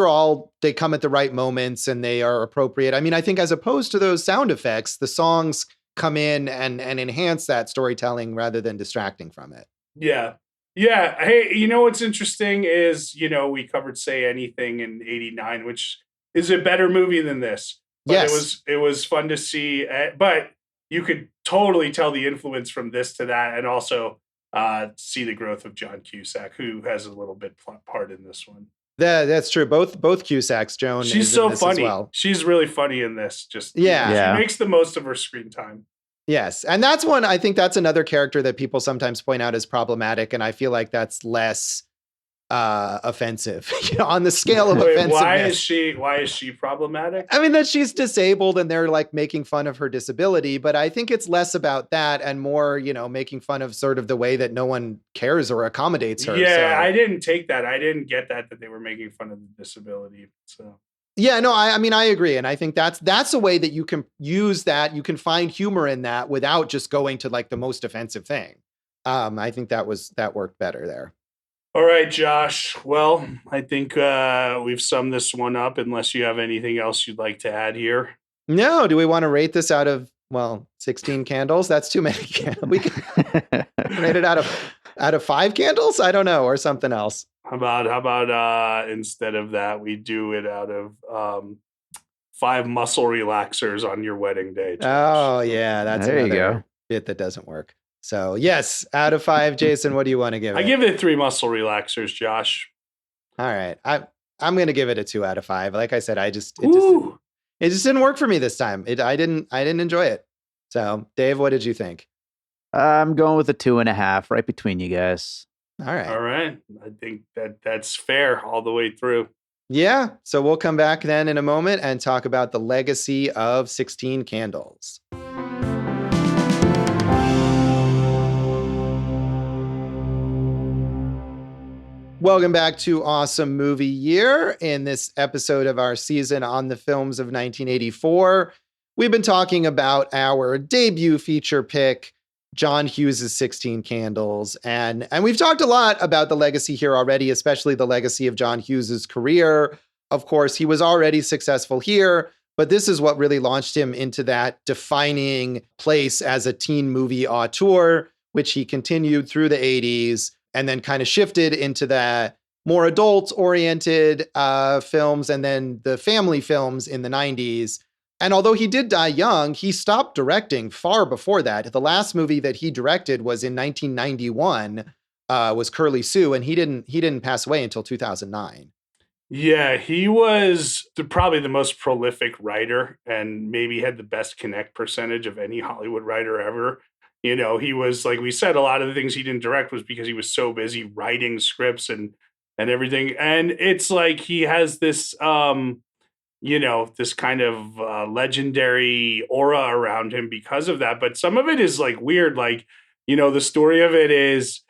they come at the right moments and they are appropriate. I mean, I think as opposed to those sound effects, the songs come in and enhance that storytelling rather than distracting from it. Yeah. Yeah. Hey, what's interesting is, we covered Say Anything in '89, which is a better movie than this. But yes. It was fun to see, but you could totally tell the influence from this to that, and also see the growth of John Cusack, who has a little bit part in this one. That's true. Both Cusacks, Joan. She's so funny. Well. She's really funny in this. Just she makes the most of her screen time. Yes. And I think that's another character that people sometimes point out as problematic. And I feel like that's less offensive on the scale of offensiveness. Why is she problematic? I mean, that she's disabled and they're like making fun of her disability, but I think it's less about that and more, making fun of sort of the way that no one cares or accommodates her. Yeah, so. I didn't take that. I didn't get that they were making fun of the disability. So yeah, no, I mean, I agree. And I think that's a way that you can use that. You can find humor in that without just going to like the most offensive thing. I think that worked better there. All right, Josh. Well, I think we've summed this one up, unless you have anything else you'd like to add here. No. Do we want to rate this out of, 16 candles? That's too many candles. We can rate it out of Out of 5 candles? I don't know, or something else. How about instead of that, we do it out of 5 muscle relaxers on your wedding day, Josh. Oh, yeah, that's There you another go. bit that doesn't work. So, yes, out of 5, Jason, what do you want to give it? I give it 3 muscle relaxers, Josh. All right. I'm going to give it a 2 out of 5. Like I said, it just didn't work for me this time. I didn't enjoy it. So, Dave, what did you think? I'm going with a 2.5, right between you guys. All right. All right. I think that's fair all the way through. Yeah. So we'll come back then in a moment and talk about the legacy of 16 Candles. Welcome back to Awesome Movie Year. In this episode of our season on the films of 1984, we've been talking about our debut feature pick, John Hughes' 16 Candles. And we've talked a lot about the legacy here already, especially the legacy of John Hughes' career. Of course, he was already successful here, but this is what really launched him into that defining place as a teen movie auteur, which he continued through the 80s and then kind of shifted into that more adult-oriented films and then the family films in the 90s. And although he did die young, he stopped directing far before that. The last movie that he directed was in 1991, was Curly Sue, and he didn't pass away until 2009. Yeah, he was probably the most prolific writer and maybe had the best connect percentage of any Hollywood writer ever. You know, he was, like we said, a lot of the things he didn't direct was because he was so busy writing scripts and everything. And it's like he has this this kind of legendary aura around him because of that. But some of it is like weird. Like, the story of it is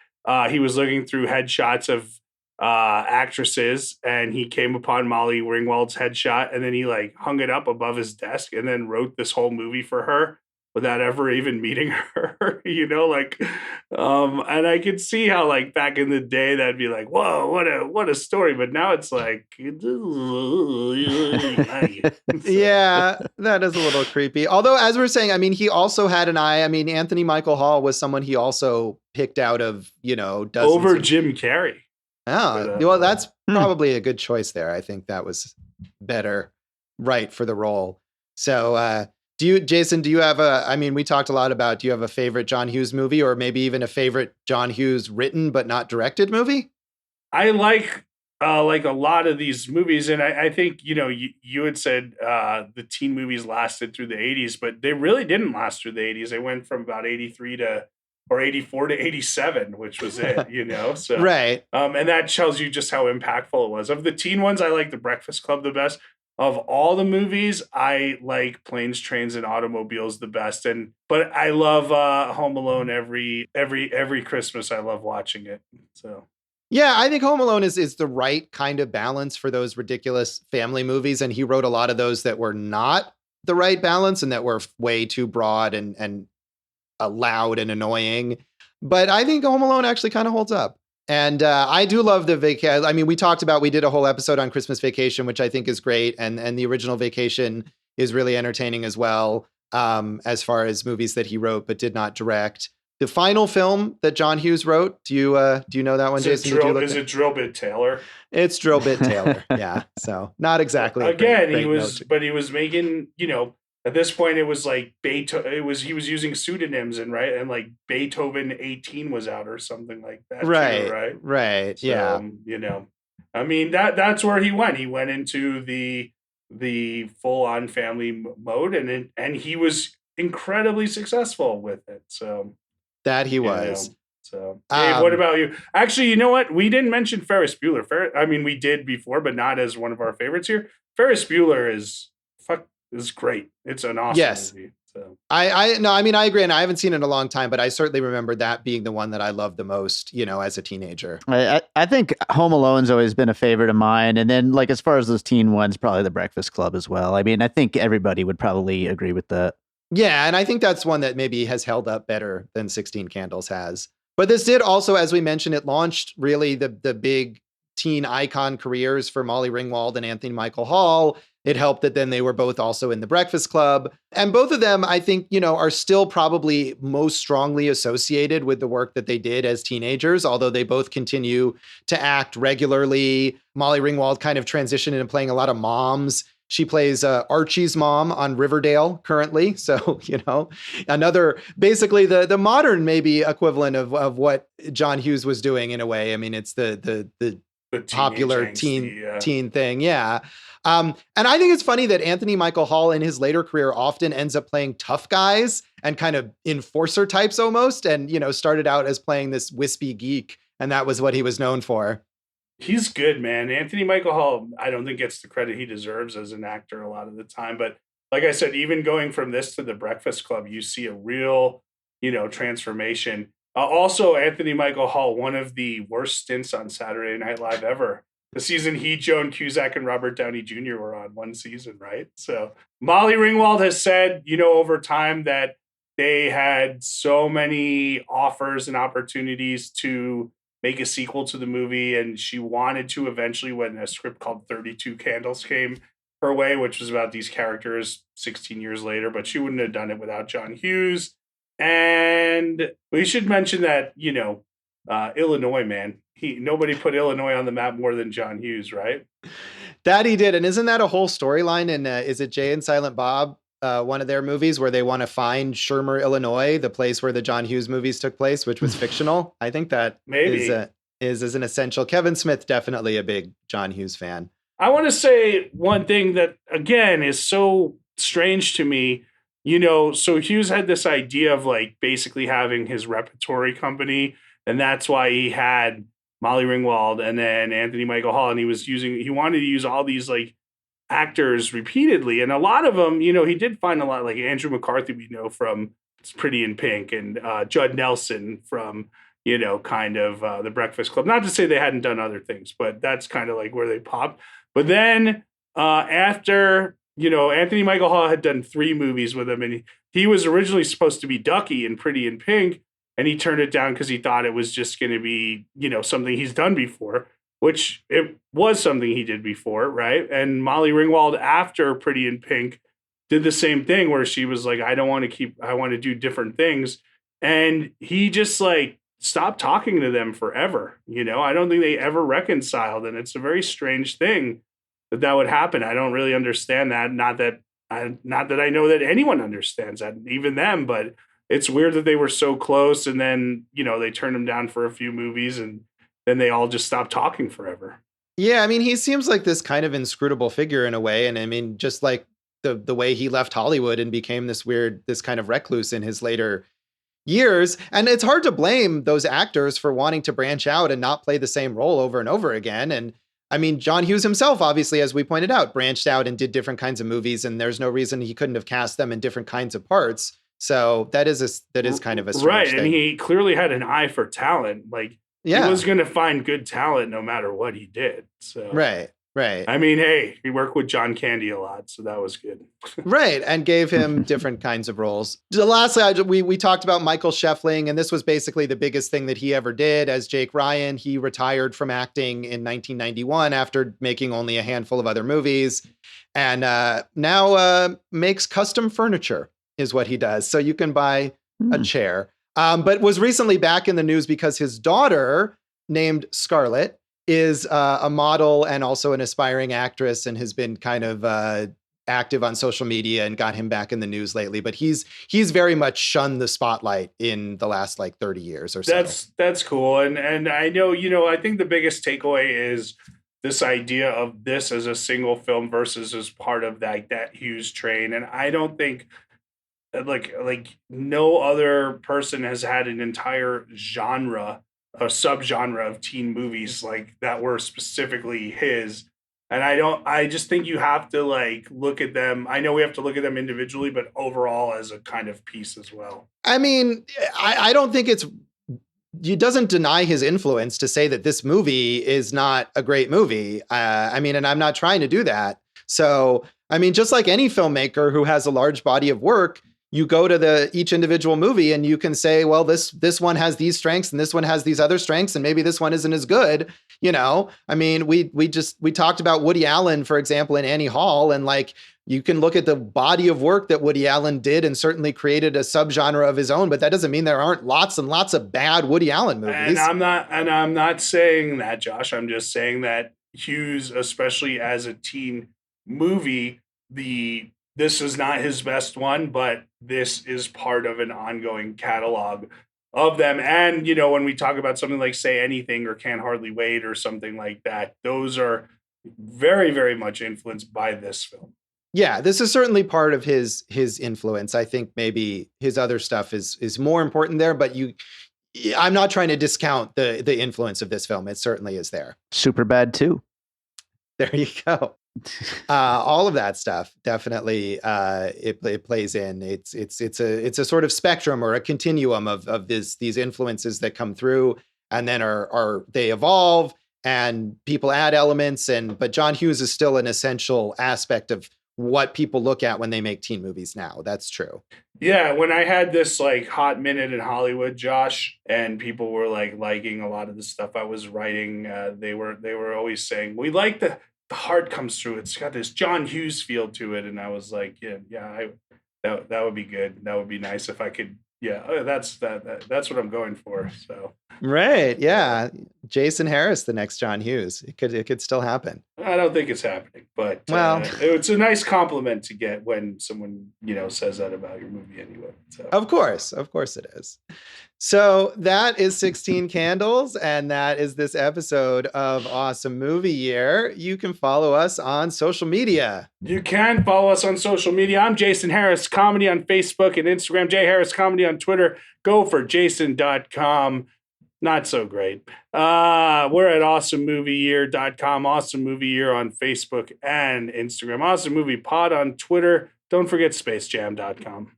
he was looking through headshots of actresses and he came upon Molly Ringwald's headshot and then he like hung it up above his desk and then wrote this whole movie for her without ever even meeting her, and I could see how like back in the day that'd be like, whoa, what a story. But now it's like, yeah, that is a little creepy. Although, as we're saying, I mean, he also had an eye. I mean, Anthony Michael Hall was someone he also picked out of, dozens over Jim Carrey. Oh, well, that's probably a good choice there. I think that was better, right, for the role. So, Jason, do you have we talked a lot about, do you have a favorite John Hughes movie or maybe even a favorite John Hughes written but not directed movie? I like a lot of these movies. And I think, you had said the teen movies lasted through the 80s, but they really didn't last through the 80s. They went from about 84 to 87, which was it, So right. And that tells you just how impactful it was. Of the teen ones, I like The Breakfast Club the best. Of all the movies, I like Planes, Trains, and Automobiles the best. But I love Home Alone every Christmas. I love watching it. So yeah, I think Home Alone is the right kind of balance for those ridiculous family movies. And he wrote a lot of those that were not the right balance and that were way too broad and loud and annoying. But I think Home Alone actually kind of holds up. And I do love the vacation. I mean, we did a whole episode on Christmas Vacation, which I think is great. And the original Vacation is really entertaining as well, as far as movies that he wrote but did not direct. The final film that John Hughes wrote, do you know that one, Jason? Is it Drill Bit Taylor? It's Drill Bit Taylor. Yeah. So not exactly. Again, he was making, at this point, it was like Beethoven. He was using pseudonyms and like Beethoven 18 was out or something like that. Right. Too, right. So, yeah. I mean that's where he went. He went into the full on family mode, and he was incredibly successful with it. So that he was. So, Dave, what about you? Actually, you know what? We didn't mention Ferris Bueller. We did before, but not as one of our favorites here. Ferris Bueller is great. It's an awesome movie. So I agree, and I haven't seen it in a long time, but I certainly remember that being the one that I loved the most, as a teenager. I think Home Alone's always been a favorite of mine, and then like as far as those teen ones, probably The Breakfast Club as well. I mean, I think everybody would probably agree with that. Yeah, and I think that's one that maybe has held up better than 16 Candles has. But this did also, as we mentioned, it launched really the big teen icon careers for Molly Ringwald and Anthony Michael Hall. It helped that then they were both also in The Breakfast Club. And both of them, I think, are still probably most strongly associated with the work that they did as teenagers, although they both continue to act regularly. Molly Ringwald kind of transitioned into playing a lot of moms. She plays Archie's mom on Riverdale currently. So, another, basically the modern maybe equivalent of what John Hughes was doing in a way. I mean, it's the popular teen thing. Yeah. And I think it's funny that Anthony Michael Hall in his later career often ends up playing tough guys and kind of enforcer types almost. And, started out as playing this wispy geek. And that was what he was known for. He's good, man. Anthony Michael Hall, I don't think gets the credit he deserves as an actor a lot of the time. But like I said, even going from this to The Breakfast Club, you see a real, transformation. Also, Anthony Michael Hall, one of the worst stints on Saturday Night Live ever. The season he, Joan Cusack, and Robert Downey Jr. were on one season, right? So Molly Ringwald has said, over time that they had so many offers and opportunities to make a sequel to the movie, and she wanted to eventually when a script called 32 Candles came her way, which was about these characters 16 years later, but she wouldn't have done it without John Hughes. And we should mention that, Illinois, man. Nobody put Illinois on the map more than John Hughes, right? That he did. And isn't that a whole storyline in, is it Jay and Silent Bob, one of their movies where they want to find Shermer, Illinois, the place where the John Hughes movies took place, which was fictional? I think that maybe is an essential. Kevin Smith, definitely a big John Hughes fan. I want to say one thing that, again, is so strange to me. So Hughes had this idea of like basically having his repertory company, and that's why he had Molly Ringwald and then Anthony Michael Hall, and he wanted to use all these like actors repeatedly, and a lot of them, he did find a lot, like Andrew McCarthy we know from Pretty in Pink, and Judd Nelson from kind of The Breakfast Club. Not to say they hadn't done other things, but that's kind of like where they popped. But then after Anthony Michael Hall had done 3 movies with him, and he was originally supposed to be Ducky in Pretty in Pink, and he turned it down because he thought it was just going to be something he's done before, which it was something he did before, right? And Molly Ringwald, after Pretty in Pink, did the same thing where she was like, I want to do different things. And he just like stopped talking to them forever. I don't think they ever reconciled. And it's a very strange thing that would happen. I don't really understand that. Not that I know that anyone understands that, even them, but it's weird that they were so close. And then, they turned him down for a few movies, and then they all just stopped talking forever. Yeah, I mean, he seems like this kind of inscrutable figure in a way. And I mean, just like the way he left Hollywood and became this kind of recluse in his later years. And it's hard to blame those actors for wanting to branch out and not play the same role over and over again. And I mean, John Hughes himself, obviously, as we pointed out, branched out and did different kinds of movies, and there's no reason he couldn't have cast them in different kinds of parts. So that is kind of a strange thing. And he clearly had an eye for talent. Like, he was going to find good talent no matter what he did. So right. I mean, hey, he worked with John Candy a lot, so that was good. Right, and gave him different kinds of roles. Lastly, we talked about Michael Schoeffling, and this was basically the biggest thing that he ever did as Jake Ryan. He retired from acting in 1991 after making only a handful of other movies, and now makes custom furniture is what he does. So you can buy a chair. But was recently back in the news because his daughter, named Scarlett, is a model and also an aspiring actress, and has been kind of active on social media and got him back in the news lately. But he's very much shunned the spotlight in the last like 30 years or so. That's cool. And I know, I think the biggest takeaway is this idea of this as a single film versus as part of that Hughes train. And I don't think like no other person has had an entire genre, a subgenre of teen movies like that were specifically his. And I just think you have to like look at them. I know we have to look at them individually, but overall as a kind of piece as well. I mean, I don't think it doesn't deny his influence to say that this movie is not a great movie. I mean, and I'm not trying to do that. So, I mean, just like any filmmaker who has a large body of work, you go to each individual movie and you can say, well, this one has these strengths and this one has these other strengths, and maybe this one isn't as good. I mean, we talked about Woody Allen, for example, in Annie Hall, and like, you can look at the body of work that Woody Allen did and certainly created a subgenre of his own, but that doesn't mean there aren't lots and lots of bad Woody Allen movies. And I'm not saying that, Josh. I'm just saying that Hughes, especially as a teen movie, this is not his best one, but this is part of an ongoing catalog of them. And, when we talk about something like Say Anything or Can't Hardly Wait or something like that, those are very, very much influenced by this film. Yeah, this is certainly part of his influence. I think maybe his other stuff is more important there, but I'm not trying to discount the influence of this film. It certainly is there. Superbad too. There you go. All of that stuff definitely it plays in. It's a sort of spectrum or a continuum of these influences that come through, and then they evolve and people add elements, but John Hughes is still an essential aspect of what people look at when they make teen movies now. That's true. Yeah, when I had this like hot minute in Hollywood, Josh, and people were like liking a lot of the stuff I was writing, they were always saying, we like the heart comes through. It's got this John Hughes feel to it. And I was like, that would be good. That would be nice if I could. Yeah, that's what I'm going for. So right, yeah, Jason Harris, the next John Hughes. It could still happen. I don't think it's happening, but it's a nice compliment to get when someone says that about your movie anyway. So. Of course it is. So that is 16 Candles, and that is this episode of Awesome Movie Year. You can follow us on social media. You can follow us on social media. I'm Jason Harris Comedy on Facebook and Instagram. Jay Harris Comedy on Twitter. Go for jason.com. Not so great. We're at awesomemovieyear.com. Awesome Movie Year on Facebook and Instagram. Awesome Movie Pod on Twitter. Don't forget spacejam.com.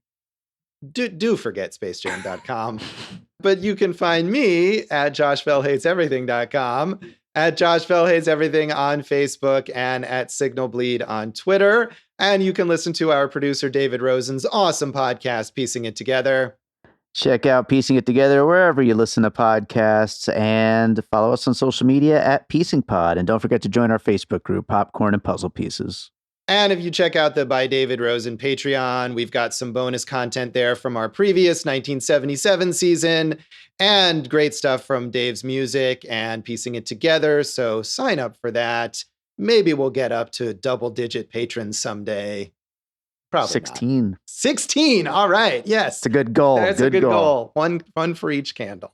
Do forget spacejam.com. But you can find me at joshbellhateseverything.com, at joshbellhateseverything on Facebook, and at Signal Bleed on Twitter. And you can listen to our producer David Rosen's awesome podcast, Piecing It Together. Check out Piecing It Together wherever you listen to podcasts, and follow us on social media at Piecing Pod. And don't forget to join our Facebook group, Popcorn and Puzzle Pieces. And if you check out the By David Rosen Patreon, we've got some bonus content there from our previous 1977 season, and great stuff from Dave's music and Piecing It Together. So sign up for that. Maybe we'll get up to double-digit patrons someday. Probably 16. Not. 16. All right. Yes. It's a good goal. That's a good goal. One for each candle.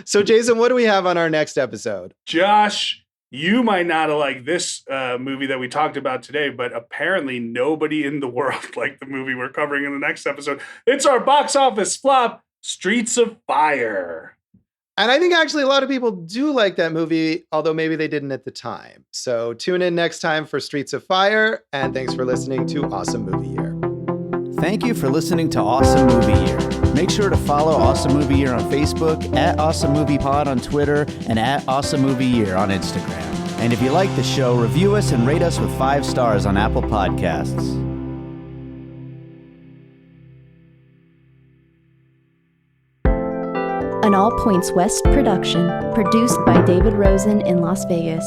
So, Jason, what do we have on our next episode? Josh, you might not have liked this movie that we talked about today, but apparently nobody in the world liked the movie we're covering in the next episode. It's our box office flop, Streets of Fire. And I think actually a lot of people do like that movie, although maybe they didn't at the time. So tune in next time for Streets of Fire, and thanks for listening to Awesome Movie Year. Thank you for listening to Awesome Movie Year. Make sure to follow Awesome Movie Year on Facebook, at Awesome Movie Pod on Twitter, and at Awesome Movie Year on Instagram. And if you like the show, review us and rate us with 5 stars on Apple Podcasts. An All Points West production, produced by David Rosen in Las Vegas.